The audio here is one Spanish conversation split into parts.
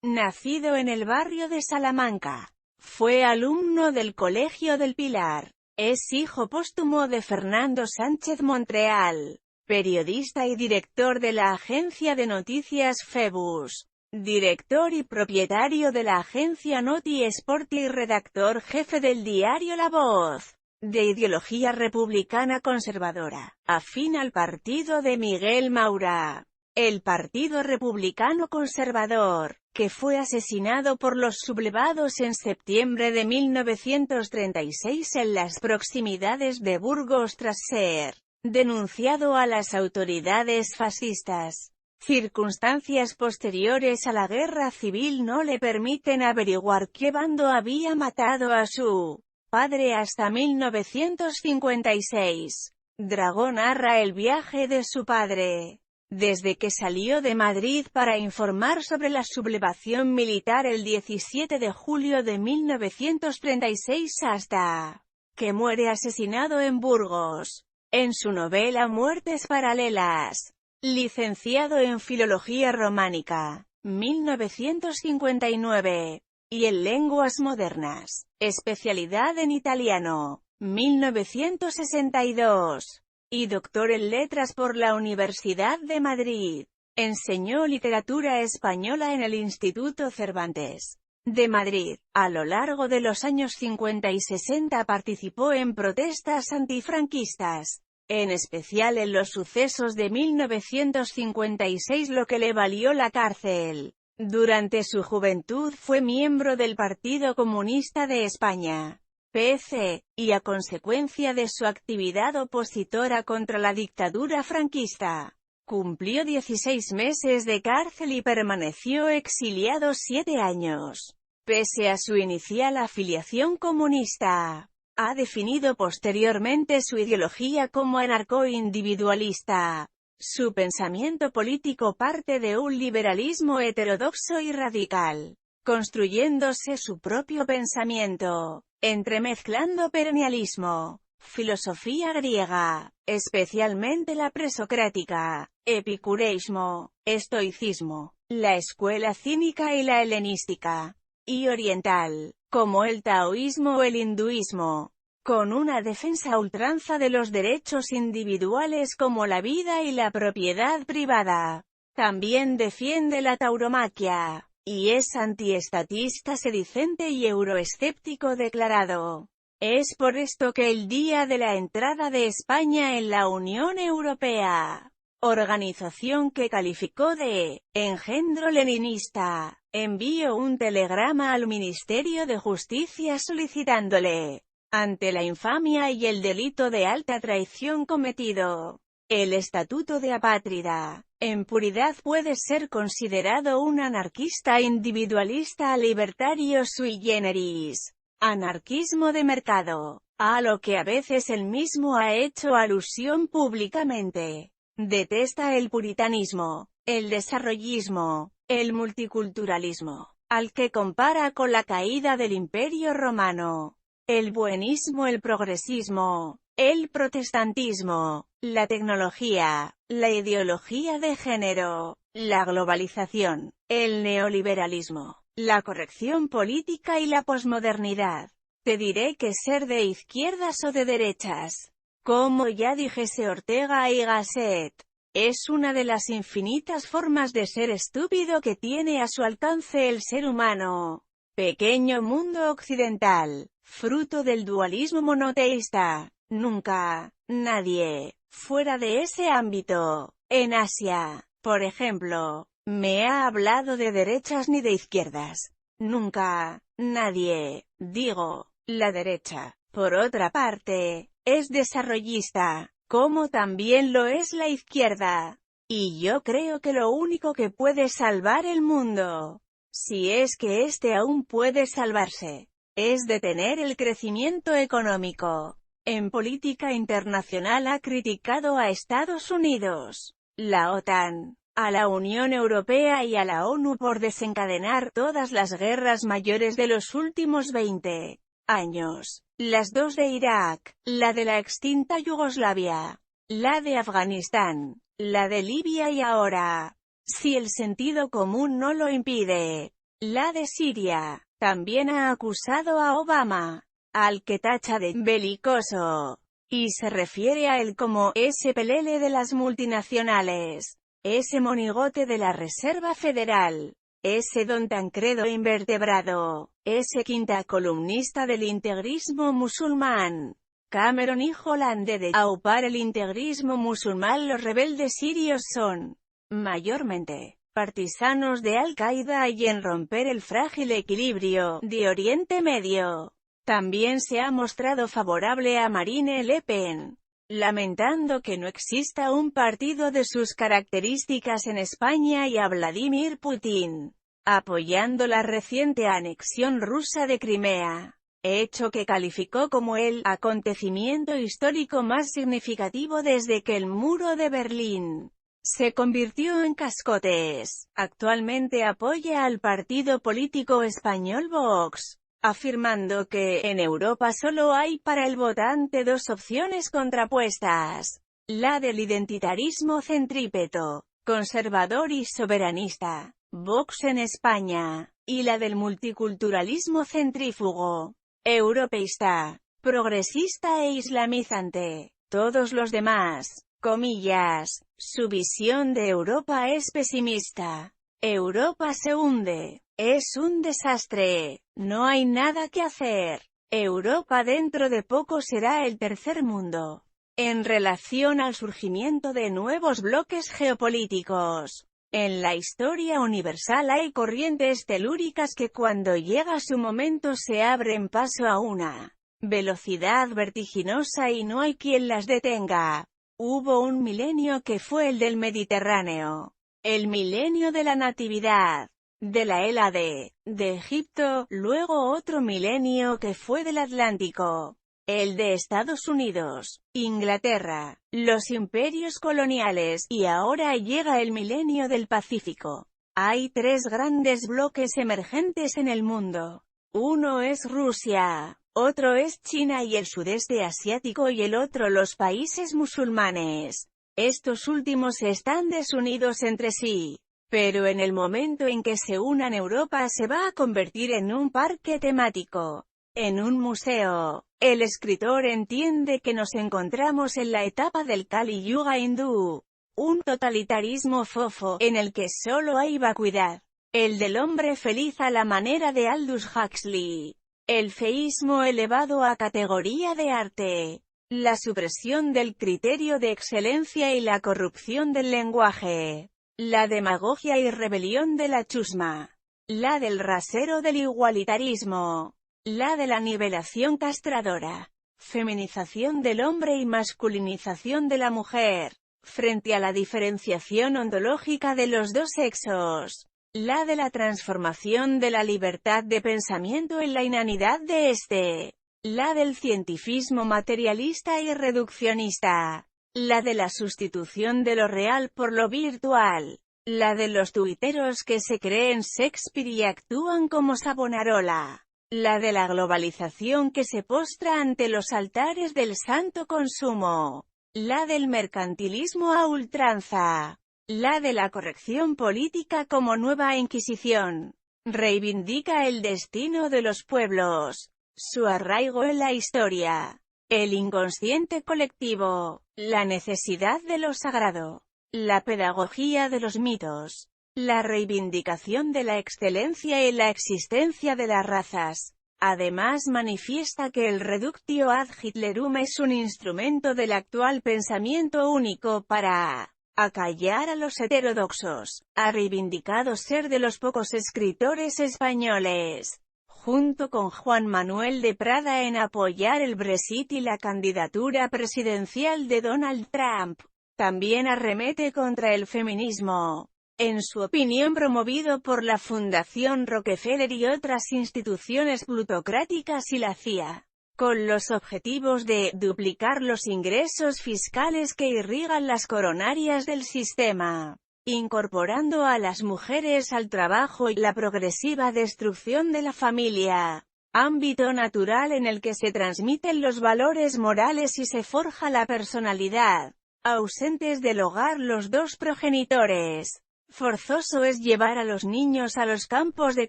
Nacido en el barrio de Salamanca, fue alumno del Colegio del Pilar. Es hijo póstumo de Fernando Sánchez Montreal, periodista y director de la agencia de noticias Phoebus, director y propietario de la agencia Noti Sport y redactor jefe del diario La Voz, de ideología republicana conservadora, afín al partido de Miguel Maura, el Partido Republicano Conservador, que fue asesinado por los sublevados en septiembre de 1936 en las proximidades de Burgos tras ser denunciado a las autoridades fascistas. Circunstancias posteriores a la guerra civil no le permiten averiguar qué bando había matado a su padre hasta 1956. Dragó narra el viaje de su padre, desde que salió de Madrid para informar sobre la sublevación militar el 17 de julio de 1936 hasta que muere asesinado en Burgos. En su novela Muertes Paralelas, licenciado en Filología Románica, 1959, y en Lenguas Modernas, especialidad en italiano, 1962, y doctor en Letras por la Universidad de Madrid. Enseñó literatura española en el Instituto Cervantes de Madrid. A lo largo de los años 50 y 60 participó en protestas antifranquistas, en especial en los sucesos de 1956, lo que le valió la cárcel. Durante su juventud fue miembro del Partido Comunista de España, PC, y a consecuencia de su actividad opositora contra la dictadura franquista, cumplió 16 meses de cárcel y permaneció exiliado 7 años. Pese a su inicial afiliación comunista, ha definido posteriormente su ideología como anarco-individualista. Su pensamiento político parte de un liberalismo heterodoxo y radical, construyéndose su propio pensamiento, entremezclando perennialismo, filosofía griega, especialmente la presocrática, epicureísmo, estoicismo, la escuela cínica y la helenística, y oriental, como el taoísmo o el hinduismo, con una defensa a ultranza de los derechos individuales como la vida y la propiedad privada. También defiende la tauromaquia, y es antiestatista sedicente y euroescéptico declarado. Es por esto que el día de la entrada de España en la Unión Europea, organización que calificó de engendro leninista, envió un telegrama al Ministerio de Justicia solicitándole, ante la infamia y el delito de alta traición cometido, el estatuto de apátrida. En puridad puede ser considerado un anarquista individualista libertario sui generis, anarquismo de mercado, a lo que a veces él mismo ha hecho alusión públicamente. Detesta el puritanismo, el desarrollismo, el multiculturalismo, al que compara con la caída del Imperio Romano, el buenismo, el progresismo, el protestantismo, la tecnología, la ideología de género, la globalización, el neoliberalismo, la corrección política y la posmodernidad. Te diré que ser de izquierdas o de derechas, como ya dijese Ortega y Gasset, es una de las infinitas formas de ser estúpido que tiene a su alcance el ser humano. Pequeño mundo occidental, fruto del dualismo monoteísta. Nunca, nadie, fuera de ese ámbito, en Asia, por ejemplo, me ha hablado de derechas ni de izquierdas. Nunca, nadie, digo, la derecha, por otra parte, es desarrollista, como también lo es la izquierda. Y yo creo que lo único que puede salvar el mundo, si es que éste aún puede salvarse, es detener el crecimiento económico. En política internacional ha criticado a Estados Unidos, la OTAN, a la Unión Europea y a la ONU por desencadenar todas las guerras mayores de los últimos 20 años. Las dos de Irak, la de la extinta Yugoslavia, la de Afganistán, la de Libia y ahora, si el sentido común no lo impide, La de Siria. También ha acusado a Obama, al que tacha de belicoso, y se refiere a él como ese pelele de las multinacionales, ese monigote de la Reserva Federal, ese don Tancredo invertebrado, ese quinta columnista del integrismo musulmán. Cameron y Hollande de aupar el integrismo musulmán. Los rebeldes sirios son, mayormente, partisanos de Al-Qaeda y en romper el frágil equilibrio de Oriente Medio. También se ha mostrado favorable a Marine Le Pen, lamentando que no exista un partido de sus características en España, y a Vladimir Putin, apoyando la reciente anexión rusa de Crimea, hecho que calificó como el acontecimiento histórico más significativo desde que el muro de Berlín se convirtió en cascotes. Actualmente apoya al partido político español Vox, afirmando que en Europa solo hay para el votante dos opciones contrapuestas: la del identitarismo centrípeto, conservador y soberanista, Vox en España, y la del multiculturalismo centrífugo, europeísta, progresista e islamizante. Todos los demás, comillas, su visión de Europa es pesimista. Europa se hunde. Es un desastre. No hay nada que hacer. Europa dentro de poco será el tercer mundo. En relación al surgimiento de nuevos bloques geopolíticos, en la historia universal hay corrientes telúricas que cuando llega su momento se abren paso a una velocidad vertiginosa y no hay quien las detenga. Hubo un milenio que fue el del Mediterráneo, el milenio de la Natividad, de la Hélade, de Egipto, luego otro milenio que fue del Atlántico, el de Estados Unidos, Inglaterra, los imperios coloniales, y ahora llega el milenio del Pacífico. Hay tres grandes bloques emergentes en el mundo. Uno es Rusia, otro es China y el sudeste asiático, y el otro los países musulmanes. Estos últimos están desunidos entre sí, pero en el momento en que se unan, Europa se va a convertir en un parque temático, en un museo. El escritor entiende que nos encontramos en la etapa del Kali Yuga hindú, un totalitarismo fofo, en el que solo hay vacuidad, el del hombre feliz a la manera de Aldous Huxley, el feísmo elevado a categoría de arte, la supresión del criterio de excelencia y la corrupción del lenguaje, la demagogia y rebelión de la chusma, la del rasero del igualitarismo, la de la nivelación castradora, feminización del hombre y masculinización de la mujer, frente a la diferenciación ontológica de los dos sexos, la de la transformación de la libertad de pensamiento en la inanidad de éste, la del cientifismo materialista y reduccionista, la de la sustitución de lo real por lo virtual, la de los tuiteros que se creen Shakespeare y actúan como Savonarola, la de la globalización que se postra ante los altares del santo consumo, la del mercantilismo a ultranza, la de la corrección política como nueva Inquisición. Reivindica el destino de los pueblos, su arraigo en la historia, el inconsciente colectivo, la necesidad de lo sagrado, la pedagogía de los mitos, la reivindicación de la excelencia en la existencia de las razas. Además manifiesta que el reductio ad Hitlerum es un instrumento del actual pensamiento único para acallar a los heterodoxos. Ha reivindicado ser de los pocos escritores españoles, junto con Juan Manuel de Prada, en apoyar el Brexit y la candidatura presidencial de Donald Trump. También arremete contra el feminismo, en su opinión promovido por la Fundación Rockefeller y otras instituciones plutocráticas y la CIA, con los objetivos de duplicar los ingresos fiscales que irrigan las coronarias del sistema, incorporando a las mujeres al trabajo y la progresiva destrucción de la familia, ámbito natural en el que se transmiten los valores morales y se forja la personalidad, ausentes del hogar los dos progenitores. Forzoso es llevar a los niños a los campos de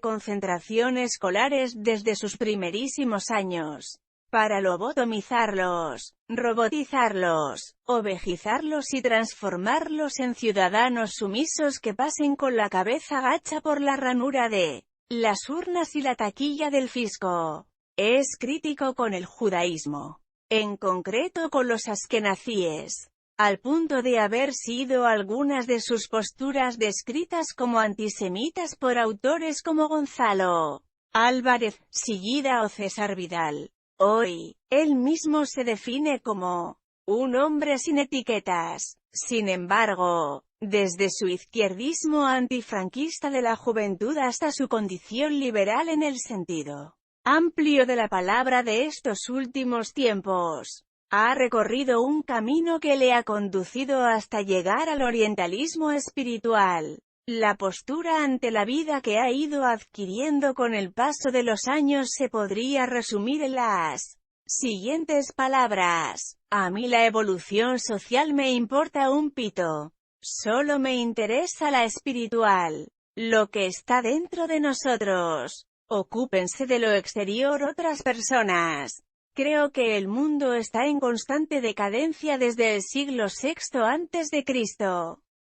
concentración escolares desde sus primerísimos años, para lobotomizarlos, robotizarlos, ovejizarlos y transformarlos en ciudadanos sumisos que pasen con la cabeza gacha por la ranura de las urnas y la taquilla del fisco. Es crítico con el judaísmo, en concreto con los askenazíes, al punto de haber sido algunas de sus posturas descritas como antisemitas por autores como Gonzalo Álvarez, Sillida o César Vidal. Hoy, él mismo se define como un hombre sin etiquetas. Sin embargo, desde su izquierdismo antifranquista de la juventud hasta su condición liberal en el sentido amplio de la palabra de estos últimos tiempos, ha recorrido un camino que le ha conducido hasta llegar al orientalismo espiritual. La postura ante la vida que ha ido adquiriendo con el paso de los años se podría resumir en las siguientes palabras: a mí la evolución social me importa un pito. Solo me interesa la espiritual, lo que está dentro de nosotros. Ocúpense de lo exterior otras personas. Creo que el mundo está en constante decadencia desde el siglo VI a.C.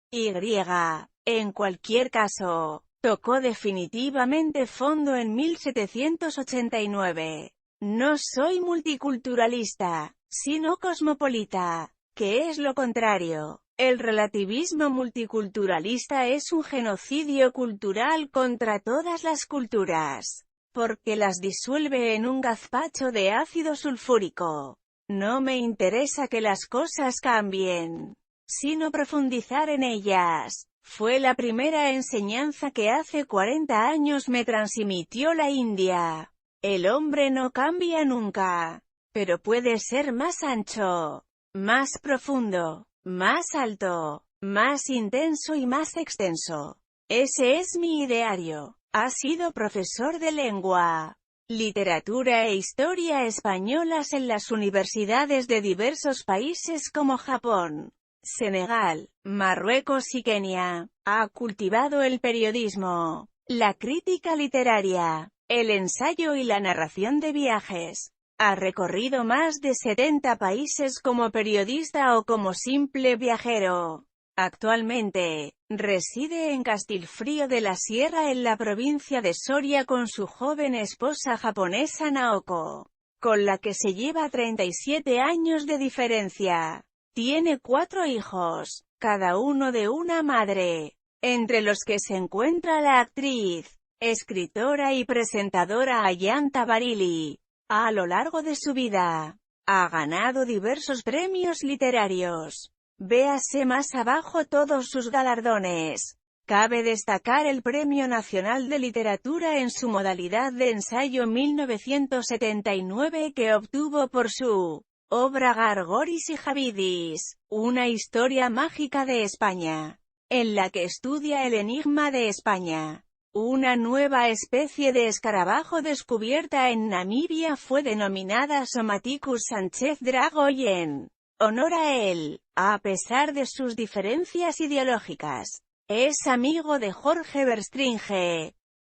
Y, en cualquier caso, tocó definitivamente fondo en 1789. No soy multiculturalista, sino cosmopolita, que es lo contrario. El relativismo multiculturalista es un genocidio cultural contra todas las culturas, porque las disuelve en un gazpacho de ácido sulfúrico. No me interesa que las cosas cambien, sino profundizar en ellas. Fue la primera enseñanza que hace 40 años me transmitió la India. El hombre no cambia nunca, pero puede ser más ancho, más profundo, más alto, más intenso y más extenso. Ese es mi ideario. Ha sido profesor de lengua, literatura e historia españolas en las universidades de diversos países como Japón, Senegal, Marruecos y Kenia. Ha cultivado el periodismo, la crítica literaria, el ensayo y la narración de viajes. Ha recorrido más de 70 países como periodista o como simple viajero. Actualmente, reside en Castilfrío de la Sierra en la provincia de Soria con su joven esposa japonesa Naoko, con la que se lleva 37 años de diferencia. Tiene 4 hijos, cada uno de una madre, entre los que se encuentra la actriz, escritora y presentadora Ayanta Barili. A lo largo de su vida, ha ganado diversos premios literarios. Véase más abajo todos sus galardones. Cabe destacar el Premio Nacional de Literatura en su modalidad de ensayo 1979 que obtuvo por su obra Gargoris y Javidis, una historia mágica de España, en la que estudia el enigma de España. Una nueva especie de escarabajo descubierta en Namibia fue denominada Somaticus Sánchez Drago y en honor a él, a pesar de sus diferencias ideológicas, es amigo de Jorge Verstringe,